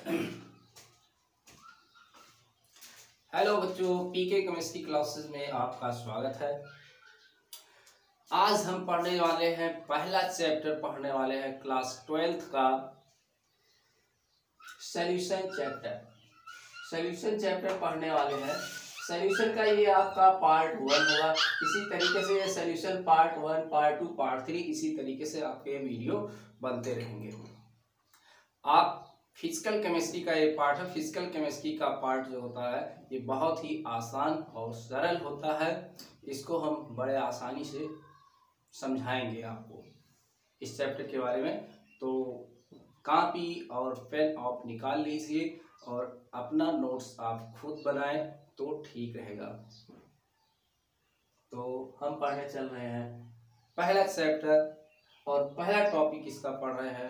Hello बच्चों, पीके chemistry classes में आपका स्वागत है। आज हम पढ़ने वाले हैं, पहला चैप्टर पढ़ने वाले हैं क्लास 12th का सॉल्यूशन चैप्टर पढ़ने वाले हैं। सॉल्यूशन का ये आपका पार्ट 1 होगा। इसी तरीके से ये सॉल्यूशन पार्ट 1, पार्ट 2, पार्ट 3 इसी तरीके से आपके वीडियो बनते रहेंगे। आप फिजिकल केमिस्ट्री का ये पार्ट है। फिजिकल केमिस्ट्री का पार्ट जो होता है ये बहुत ही आसान और सरल होता है। इसको हम बड़े आसानी से समझाएंगे आपको इस चैप्टर के बारे में। तो कॉपी और पेन आप निकाल लीजिए और अपना नोट्स आप खुद बनाएं तो ठीक रहेगा। तो हम पढ़ने चल रहे हैं पहला चैप्टर और पहला टॉपिक इसका पढ़ रहे हैं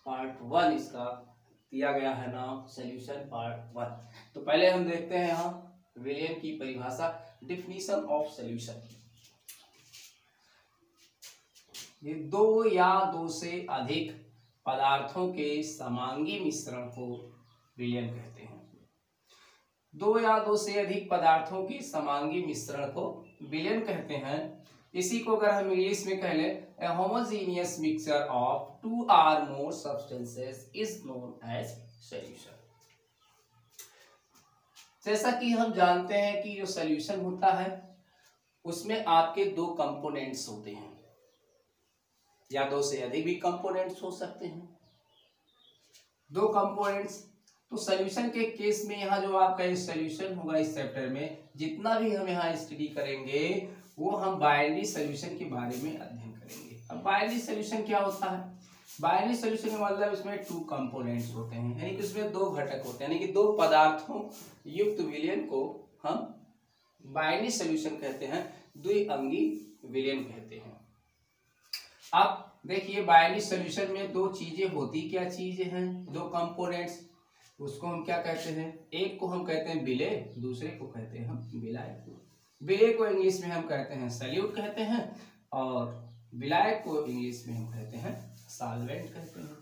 पार्ट 1। इसका दिया गया है नाम सॉल्यूशन पार्ट 1। तो पहले हम देखते हैं यहाँ विलियम की परिभाषा, डिफिनीशन ऑफ सॉल्यूशन। ये दो या दो से अधिक पदार्थों के समांगी मिश्रण को विलियन कहते हैं। दो या दो से अधिक पदार्थों के समांगी मिश्रण को विलियन कहते हैं। इसी को अगर हम इंग्लिश में कह लें, a homogeneous mixture of two or more substances is known as solution। जैसा कि हम जानते हैं कि जो सॉल्यूशन होता है उसमें आपके दो कंपोनेंट्स होते हैं, या दो से अधिक भी कंपोनेंट्स हो सकते हैं। दो कंपोनेंट्स। तो सॉल्यूशन के केस में यहाँ जो आपका ये सॉल्यूशन होगा इस चैप्टर में, जितना भी हम यहाँ स्टडी करेंगे वो हम बाइनरी सॉल्यूशन के बारे में अध्ययन करेंगे। अब बाइनरी सॉल्यूशन क्या होता है? बाइनरी सॉल्यूशन का मतलब इसमें टू कंपोनेंट्स होते हैं, यानी कि उसमें दो घटक होते हैं, यानी कि दो पदार्थों युक्त विलयन को हम बाइनरी सॉल्यूशन कहते हैं, द्विअंगी विलयन कहते हैं। अब देखिए बाइनरी सॉल्यूशन में दो चीजें होती, क्या चीजें हैं? दो कंपोनेंट्स, उसको हम क्या कहते हैं? एक को हम कहते हैं विलेय, दूसरे को कहते हैं हम विलायक। विलेय को इंग्लिश में हम कहते हैं सॉल्यूट कहते हैं, और विलायक को इंग्लिश में हम कहते हैं सॉल्वेंट कहते हैं।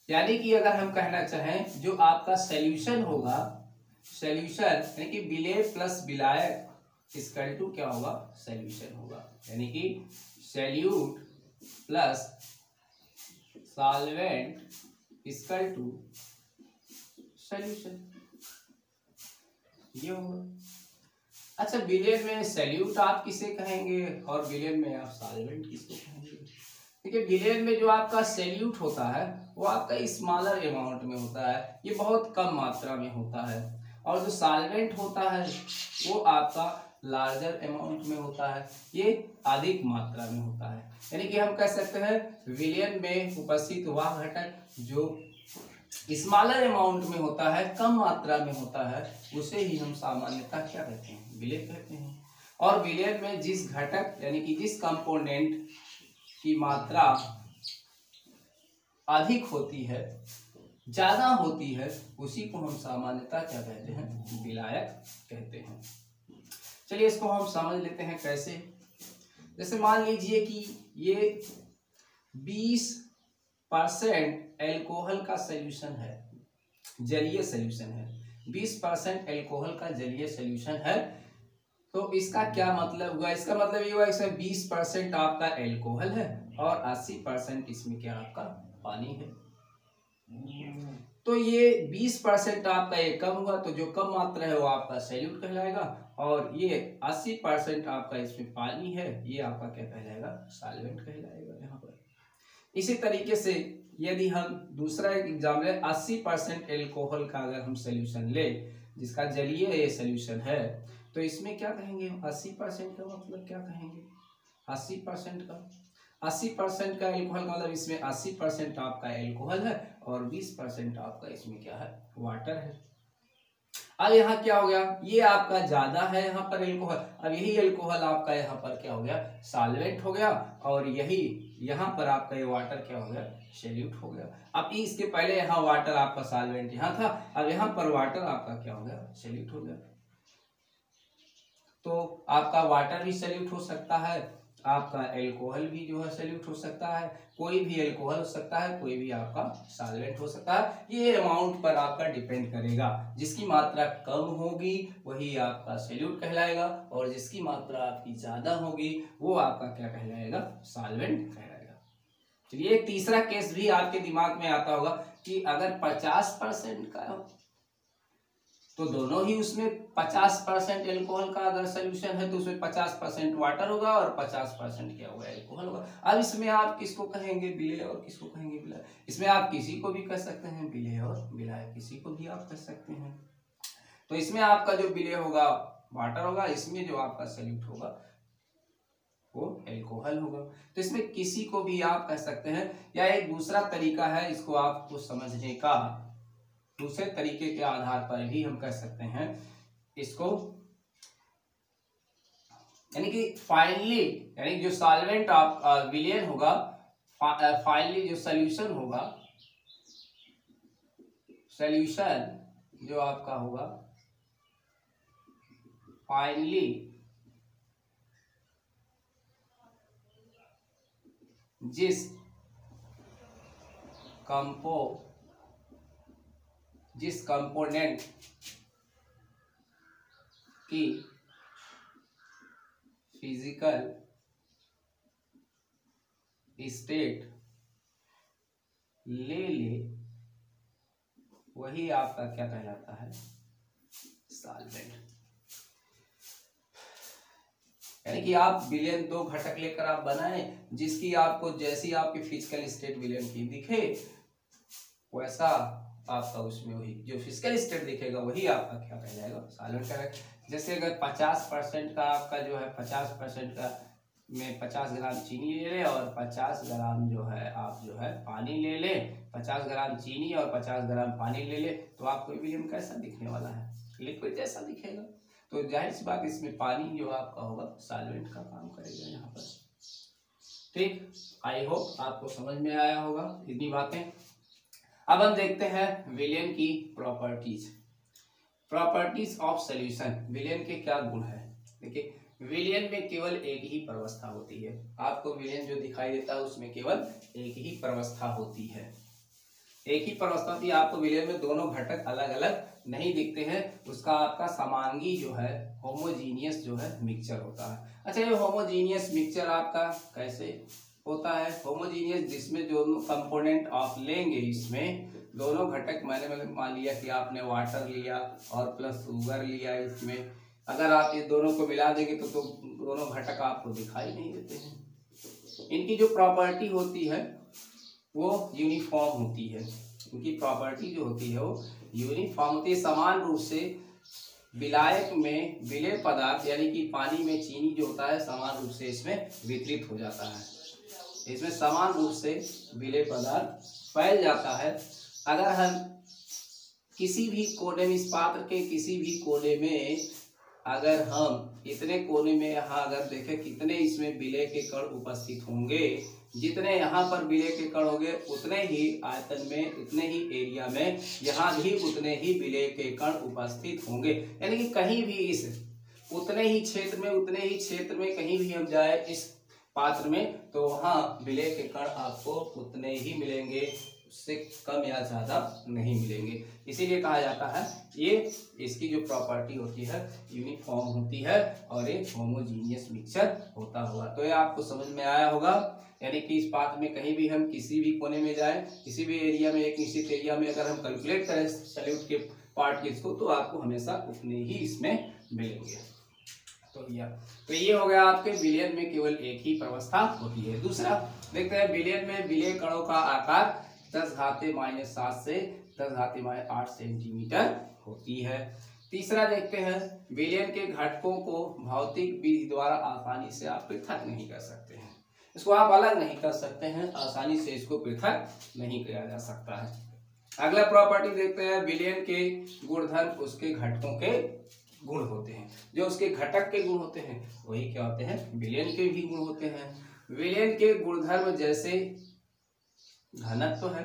यानी कि अगर हम कहना चाहें जो आपका सॉल्यूशन होगा, सॉल्यूशन यानी कि विलेय प्लस विलायक इक्वल टू क्या होगा? सॉल्यूशन होगा। यानी कि solute plus solvent equal to solution, ये होगा। अच्छा, विलेन में सॉल्यूट आप किसे कहेंगे और विलेन में आप सॉल्वेंट किसको कहेंगे? देखिए विलेन में जो आपका सॉल्यूट होता है वो आपका स्मॉलर अमाउंट में होता है, ये बहुत कम मात्रा में होता है, और जो सॉल्वेंट होता है वो आपका लार्जर अमाउंट में होता है, ये अधिक मात्रा में होता है। यानी कि हम कह सकते हैं विलेन में उपस्थित वह घटक जो स्मॉलर अमाउंट में होता है, कम मात्रा में होता है, उसे ही हम सामान्यतः क्या कहते हैं? विलेय कहते हैं। और विलेय में जिस घटक यानी कि जिस कंपोनेंट की मात्रा अधिक होती है, ज्यादा होती है, उसी को हम सामान्यतः क्या कहते हैं? विलायक कहते हैं। चलिए इसको हम समझ लेते हैं कैसे। जैसे मान लीजिए कि ये 20% एल्कोहल का सॉल्यूशन है, जलीय सॉल्यूशन है, 20% एल्कोहल का जलीय सॉल्यूशन है। तो इसका क्या मतलब हुआ? इसका मतलब ये हुआ इसमें 20% आपका एल्कोहल है और 80% इसमें क्या आपका पानी है। तो ये 20% आपका ये कम हुआ, तो जो कम मात्रा है वो आपका सॉल्यूट कहलाएगा, और ये 80% आपका इसमें पानी है, ये आपका क्या कहलाएगा? सॉल्वेंट कहलाएगा यहाँ पर। इसी तरीके से यदि हम दूसरा एक एग्जाम्पल है, 80% एल्कोहल का अगर हम सॉल्यूशन ले, जिसका जलीय ये सॉल्यूशन है, तो इसमें क्या कहेंगे? 80% का मतलब क्या कहेंगे? 80% का एल्कोहल का मतलब इसमें 80% आपका एल्कोहल है और 20% आपका इसमें क्या है? वाटर है। अब यहाँ क्या हो गया? ये आपका ज्यादा है यहाँ पर एल्कोहल, अब यही एल्कोहल आपका यहाँ पर क्या हो गया? सॉल्वेंट हो गया, और यही यहाँ पर आपका ये वाटर क्या हो गया? सॉल्यूट हो गया। अब इसके पहले यहाँ वाटर आपका सॉल्वेंट यहाँ था, अब यहाँ पर वाटर आपका क्या हो गया? सॉल्यूट हो गया। तो आपका वाटर भी सॉल्यूट हो सकता है आपका एल्कोहल भी जो है सॉल्यूट हो सकता है, कोई भी एल्कोहल हो सकता है, कोई भी आपका सॉल्वेंट हो सकता है। ये अमाउंट पर आपका डिपेंड करेगा। जिसकी मात्रा कम होगी वही आपका सॉल्यूट कहलाएगा, और जिसकी मात्रा आपकी ज्यादा होगी वो आपका क्या कहलाएगा, सॉल्वेंट कहलाएगा। चलिए एक तीसरा केस भी आपके दिमाग में आता होगा कि अगर 50% का हो तो दोनों ही उसमें 50% एल्कोहल का अगर सोल्यूशन है तो उसमें 50% वाटर होगा और 50% क्या होगा, एल्कोहल होगा। अब इसमें आप किसको कहेंगे, विलेय और किसको कहेंगे विलायक। इसमें आप किसी को भी कह सकते हैं विलेय और विलायक, किसी को भी आप कह सकते हैं। तो इसमें आपका जो विलेय होगा वाटर होगा, इसमें जो आपका सॉल्यूट होगा वो एल्कोहल होगा। तो इसमें किसी को भी आप कह सकते हैं, या एक दूसरा तरीका है इसको आपको समझने का, दूसरे तरीके के आधार पर भी हम कह सकते हैं इसको, यानी कि फाइनली, यानी जो सॉल्वेंट आप विलेय होगा, फाइनली जो सॉल्यूशन होगा, सॉल्यूशन जो आपका होगा फाइनली जिस कंपोनेंट की फिजिकल स्टेट ले वही आपका क्या कहलाता है, सॉल्वेंट। यानी कि आप विलेन 2 घटक लेकर आप बनाए, जिसकी आपको जैसी आपकी फिजिकल स्टेट विलेन की दिखे वैसा आपका उसमें वही जो फिजिकल स्टेट दिखेगा वही आपका क्या कहलाएगा, सॉल्वेंट कहलाएगा। जैसे अगर 50% का आपका जो है 50% का में 50 ग्राम चीनी ले ले और 50 ग्राम जो है आप जो है पानी ले ले, 50 ग्राम चीनी और 50 ग्राम पानी ले ले, तो आपको विलेन कैसा दिखने वाला है, लिक्विड जैसा दिखेगा। तो जाहिर सी बात इसमें पानी जो आपका होगा सॉल्वेंट का काम करेगा यहाँ पर। ठीक, आई होप आपको समझ में आया होगा इतनी बातें। अब हम देखते हैं विलेन की प्रॉपर्टीज ऑफ सॉल्यूशन। विलेन के क्या गुण है। देखिए विलेन में केवल एक ही प्रवस्था होती है, आपको विलेन जो दिखाई देता है उसमें केवल एक ही प्रवस्था होती है, एक ही प्रवस्था होती है। आपको विलेन में दोनों घटक अलग अलग नहीं दिखते हैं, उसका आपका समांगी जो है होमोजीनियस जो है मिक्सचर होता है। अच्छा ये होमोजीनियस मिक्सचर आपका कैसे होता है, होमोजीनियस जिसमें जो कंपोनेंट आप लेंगे, इसमें दोनों घटक, मैंने मान लिया कि आपने वाटर लिया और प्लस शुगर लिया, इसमें अगर आप ये दोनों को मिला देंगे तो दोनों घटक आपको दिखाई नहीं देते हैं। इनकी जो प्रॉपर्टी होती है वो यूनिफॉर्म होती है, इनकी प्रॉपर्टी जो होती है वो यूनिफॉर्म होती है। समान रूप से विलायक में विलेय पदार्थ यानी कि पानी में चीनी जो होता है समान रूप से इसमें वितरित हो जाता है, इसमें समान रूप से विलेय पदार्थ फैल जाता है। अगर हम किसी भी कोने में, इस पात्र के किसी भी कोने में, अगर हम इतने कोने में यहाँ अगर देखें कितने इसमें विलेय के कण उपस्थित होंगे, जितने यहाँ पर विलेय के कण होंगे उतने ही आयतन में, उतने ही एरिया में यहाँ भी उतने ही विलेय के कण उपस्थित होंगे। यानी कि कहीं भी इस उतने ही क्षेत्र में कहीं भी हम जाए इस पात्र में तो वहाँ विलेय के कण आपको उतने ही मिलेंगे, उससे कम या ज्यादा नहीं मिलेंगे। इसीलिए कहा जाता है ये इसकी जो प्रॉपर्टी होती है यूनिफॉर्म होती है और एक होमोजीनियस मिक्सचर होता होगा। तो ये आपको समझ में आया होगा। यानी कि इस पात्र में कहीं भी हम किसी भी कोने में जाए, किसी भी एरिया में, एक निश्चित एरिया में अगर हम कैलकुलेट करें सॉल्यूट के पार्ट के इसको, तो आपको हमेशा उतने ही इसमें मिलेंगे। तो ये हो गया आपके विलेन में केवल एक ही प्रवस्था होती है। दूसरा देखते हैं विलेन में विलेय कणों का आकार 10⁻⁷ से 10⁻8 सेंटीमीटर होती है। तीसरा देखते हैं विलेन के घटकों को भौतिक विधि द्वारा आसानी से आप पृथक नहीं कर सकते हैं, इसको आप अलग नहीं कर सकते हैं, आसानी से इसको पृथक नहीं किया जा सकता है। अगला प्रॉपर्टी देखते हैं विलेन के गुणधर्म उसके घटकों के गुण होते हैं, जो उसके घटक के गुण होते हैं वही क्या होते हैं, विलेन के भी गुण होते हैं। विलेन के गुणधर्म जैसे घनत्व है,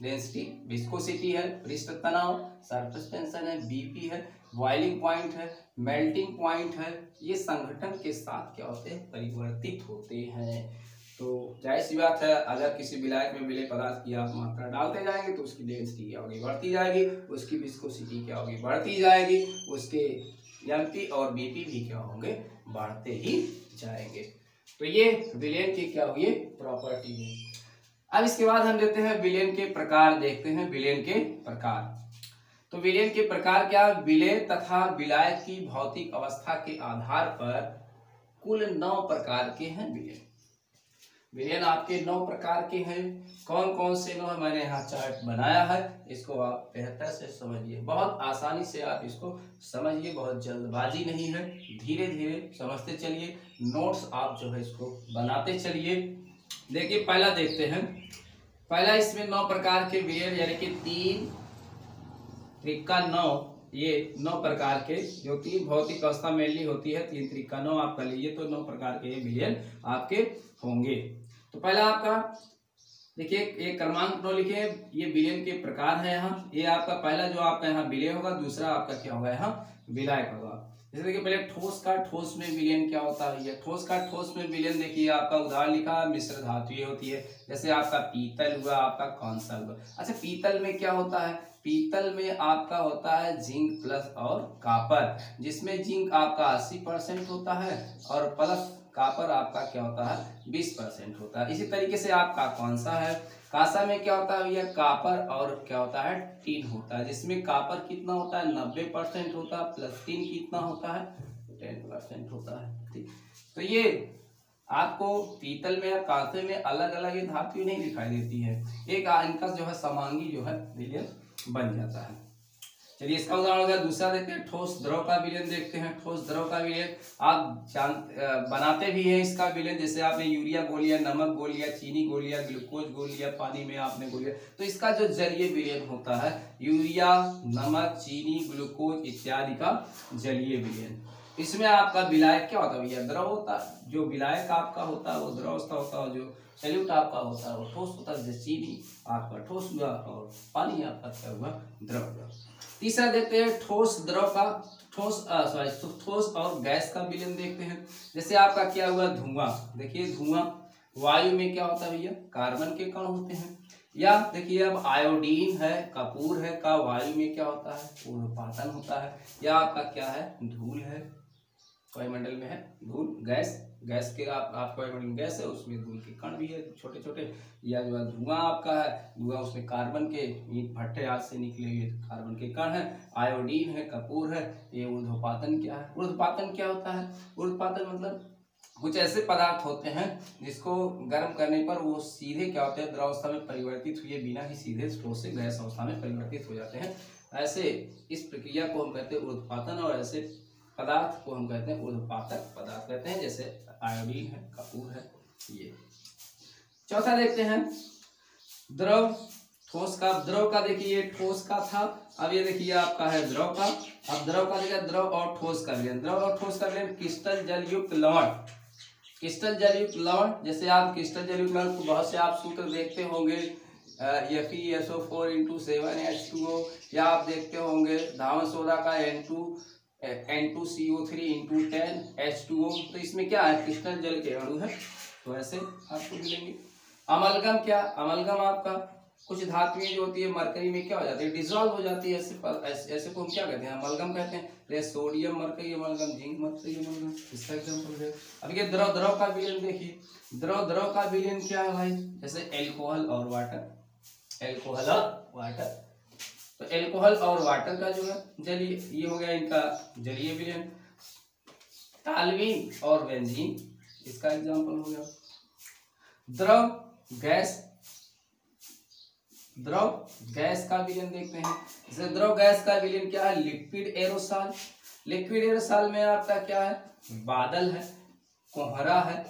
डेंसिटी, विस्कोसिटी है, पृष्ठ तनाव, सरफेस टेंशन है, बीपी है, बॉइलिंग पॉइंट है, मेल्टिंग पॉइंट है, ये संघटन के साथ क्या होते हैं, परिवर्तित होते हैं। तो जाहिर सी बात है, अगर किसी विलायक में विलेय पदार्थ की आप मात्रा डालते जाएंगे तो उसकी डेंसिटी क्या होगी, बढ़ती जाएगी, उसकी विस्कोसिटी क्या होगी, बढ़ती जाएगी, उसके एमपी और बीपी भी क्या होंगे, बढ़ते ही जाएंगे। तो ये विलयन की क्या हुई प्रॉपर्टी है। अब इसके बाद हम देखते हैं विलयन के प्रकार, देखते हैं विलयन के प्रकार। तो विलयन के प्रकार क्या, विलेय तथा विलायक की भौतिक अवस्था के आधार पर कुल 9 प्रकार के हैं विलयन। विलयन आपके 9 प्रकार के हैं। कौन कौन से 9 है, मैंने यहाँ चार्ट बनाया है, इसको आप बेहतर से समझिए, बहुत आसानी से आप इसको समझिए, बहुत जल्दबाजी नहीं है, धीरे धीरे समझते चलिए, नोट्स आप जो है इसको बनाते चलिए। देखिए पहला देखते हैं, पहला इसमें 9 प्रकार के विलयन, यानी कि 3 त्रिका 9, ये 9 प्रकार के जो कि भौतिक अवस्था मेनली होती है, 3 त्रिका 9 आप कर लीजिए तो 9 प्रकार के विलयन आपके होंगे। तो पहला आपका देखिए, एक क्रमांक 9 लिखे, ये विलयन के प्रकार है। यहाँ ये आपका पहला जो आपका यहाँ विलय होगा, दूसरा आपका क्या होगा, यहाँ विलायक होगा। जैसे देखिए पहले ठोस का ठोस में विलयन क्या होता है, ये ठोस का ठोस में विलयन देखिए आपका उदाहरण लिखा, मिश्र धातुएं होती है, जैसे आपका पीतल हुआ, आपका कांसा हुआ। अच्छा, पीतल में क्या होता है, पीतल में आपका होता है जिंक प्लस और कॉपर, जिसमें जिंक आपका 80% होता है और प्लस कॉपर आपका क्या होता है, 20% होता है। इसी तरीके से आपका कांसा है, कांसा में क्या होता है भैया, कॉपर और क्या होता है, टीन होता है, जिसमें कॉपर कितना होता है, 90% होता है, प्लस टीन कितना होता है, 10% होता है। ठीक, तो ये आपको पीतल में या कांसे में अलग अलग ये धातु नहीं दिखाई देती है, एक इनका जो है समांगी जो है विलयन बन जाता है। चलिए इसका उदाहरण हो गया। दूसरा देखते हैं ठोस द्रव का विलयन, देखते हैं ठोस द्रव का विलयन। आप बनाते भी हैं इसका विलयन, जैसे आपने यूरिया घोल लिया, नमक घोल लिया, चीनी घोल लिया, ग्लूकोज घोल लिया, पानी में आपने घोल लिया, तो इसका जो जलीय विलयन होता है, यूरिया, नमक, चीनी, ग्लूकोज इत्यादि का जलीय विलयन, इसमें आपका विलायक क्या होता है भैया, द्रव होता है। जो विलायक आपका होता है वो द्रव अवस्था होता है, जो सैल्यूट आपका होता है वो ठोस होता है, जैसे चीनी आपका ठोस हुआ और पानी आपका क्या हुआ, द्रव हुआ। तीसरा देखते हैं ठोस द्रव का, ठोस और गैस का विलयन देखते हैं। जैसे आपका क्या हुआ, धुआं, देखिए धुआं वायु में क्या होता है भैया, कार्बन के कण होते हैं। या देखिए अब आयोडीन है, कपूर है, का वायु में क्या होता है, ऊर्ध्वपातन होता है। या आपका क्या है, धूल है, वायुमंडल में है धूल, गैस के आपका वायुमंडल गैस है, उसमें धूल के कण भी है छोटे छोटे। या जो है धुआं आपका है, धुआं उसमें कार्बन के ईंट भट्टे आग से निकले हुए कार्बन के कण है। आयोडीन है, कपूर है। ये ऊर्ध्वपातन क्या है, ऊर्ध्वपातन क्या होता है, ऊर्ध्वपातन मतलब कुछ ऐसे पदार्थ होते हैं जिसको गर्म करने पर वो सीधे क्या होते हैं, द्रवावस्था में परिवर्तित हुए बिना ही सीधे ठोस से गैस अवस्था में परिवर्तित हो जाते हैं। ऐसे इस प्रक्रिया को हम कहते हैं ऊर्ध्वपातन, और ऐसे पदार्थ को हम कहते हैं ऊर्ध्वपातक पदार्थ कहते हैं, जैसे आयोडीन है, कपूर है। ये चौथा देखते हैं द्रव, ठोस का। द्रव का देखिए ये ठोस का था, अब ये देखिए आपका है द्रव का। अब द्रव का देखिए द्रव और ठोस का विलयन, द्रव और ठोस का विलयन। क्रिस्टल जल युक्त लवण, क्रिस्टल जल युक्त लवण, जैसे आप क्रिस्टल जल युक्त लवण को बहुत से आप सूत्र देखते होंगे, FeSO4 × 7H2O, या आप देखते होंगे धावन सोडा का N2CO3 × 10H2O। तो इसमें क्या है, क्रिस्टल जल के अणु है, तो ऐसे आपको मिलेंगे। अमलगम क्या, अमलगम आपका कुछ धातुएं जो होती है मरकरी में क्या हो जाती है, डिसॉल्व हो जाती है, ऐसे को हम क्या कहते हैं, अमलगम कहते हैं। जैसे sodium mercury amalgam, zinc mercury amalgam, इसका एग्जांपल है। अब ये द्रव, द्रव का विलयन देखिए, द्रव का विलयन क्या है भाई, जैसे एल्कोहल और वाटर, एल्कोहल और वाटर। तो एल्कोहल और वाटर का जो है जलीय, ये हो गया इनका जलीय विलयन। टालवीन और बेंजीन, इसका एग्जांपल हो गया। द्रव गैस, द्रव गैस का विलयन देखते हैं। जैसे द्रव गैस का विलयन क्या है, लिक्विड एरोसॉल। लिक्विड एरोसॉल में आपका क्या है, बादल है, कोहरा है,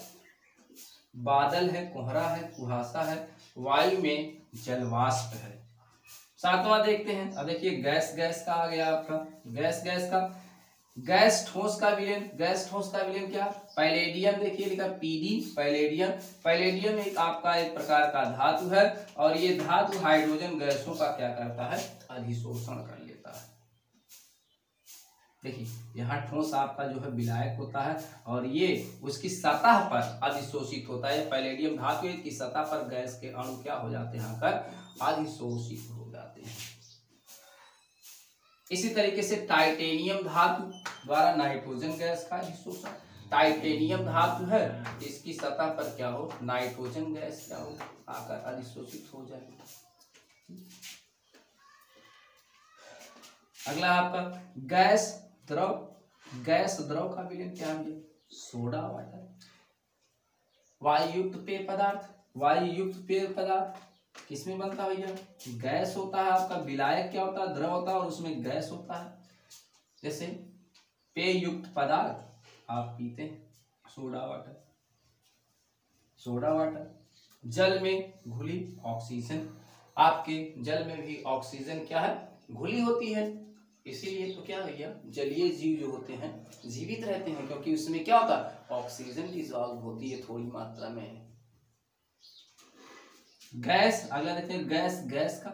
बादल है, कोहरा है, कुहासा है, वायु में जलवाष्प है। सातवां देखते हैं, अब देखिए गैस, गैस का आ गया आपका, गैस, गैस का गैस ठोस का विलयन, गैस ठोस का विलयन क्या, पैलेडियम, देखिए लिखा पीडी पैलेडियम। पैलेडियम एक आपका एक प्रकार का धातु है और ये धातु हाइड्रोजन गैसों का क्या करता है, अधिशोषण कर लेता है। देखिए यहाँ ठोस आपका जो है विलायक होता है और ये उसकी सतह पर अधिशोषित होता है। पैलेडियम धातु है, इसकी सतह पर गैस के अणु क्या हो जाते हैं, आकर अधिशोषित हो जाते हैं। इसी तरीके से टाइटेनियम धातु द्वारा नाइट्रोजन गैस का अधिशोषण। टाइटेनियम धातु है, इसकी सतह पर क्या हो, नाइट्रोजन गैस क्या हो, आकर अधिशोषित हो जाए। अगला आपका गैस द्रव, गैस द्रव का विलयन क्या है, सोडा वाटर। वायुयुक्त पेय पदार्थ, वायुयुक्त पेय पदार्थ किसमें बनता है भैया, गैस होता है आपका, विलायक क्या होता है, द्रव होता है और उसमें गैस होता है। जैसे पेय युक्त पदार्थ आप पीते हैं, सोडा वाटर, सोडा वाटर। जल में घुली ऑक्सीजन, आपके जल में भी ऑक्सीजन क्या है, घुली होती है, इसीलिए तो क्या भैया जलीय जीव जो होते हैं जीवित रहते हैं, क्योंकि उसमें क्या होता है, ऑक्सीजन डिसॉल्व होती है थोड़ी मात्रा में। गैस, अगला देखते हैं गैस, गैस का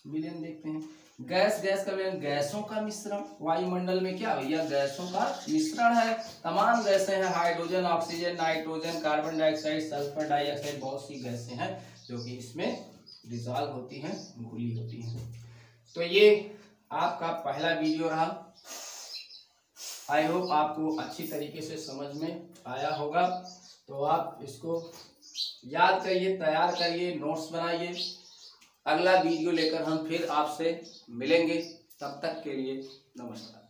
विलयन देखते हैं। गैस, गैस का विलयन, गैसों का मिश्रण। वायुमंडल में क्या भैया, गैसों का मिश्रण है, तमाम गैसें हैं, hydrogen, oxygen, nitrogen, carbon dioxide, sulphur dioxide, बहुत सी गैसें हैं जो कि इसमें डिसॉल्व होती हैं, घुली होती हैं। तो ये आपका पहला वीडियो रहा। आई होप आपको अच्छी तरीके से समझ में आया होगा। तो आप इसको याद करिए, तैयार करिए, नोट्स बनाइए। अगला वीडियो लेकर हम फिर आपसे मिलेंगे, तब तक के लिए नमस्कार।